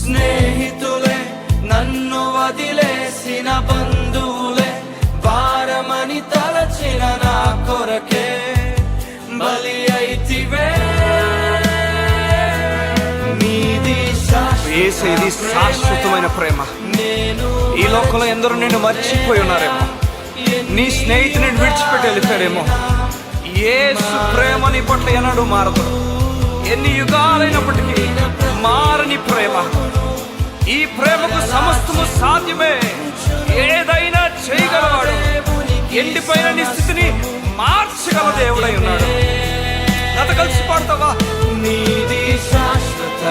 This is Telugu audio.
స్నేహితులే నన్ను వదిలేసిన బంధువులే భారమని తలచిన నా కొరకే బలి అయితివే. యేసయ్య శాశ్వతమైన ప్రేమ. ఈ లోకంలో ఎందరో నిన్ను మర్చిపోయి ఉన్నారేమో, నీ స్నేహితుని విడిచిపెట్టి వెళ్ళిపోయారేమో. యేసు ప్రేమ నీ పట్ల ఎన్నడూ మారదు. ఎన్ని యుగాలైనప్పటికీ మారని ప్రేమ. ఈ ప్రేమకు సమస్తము సాధ్యమే. ఏదైనా చేయగలవాడు. ఎండిపోయిన నీ స్థితిని మార్చగల దేవుడై ఉన్నాడు. నాతో కలిసి పాడతావా? నీది శాశ్వత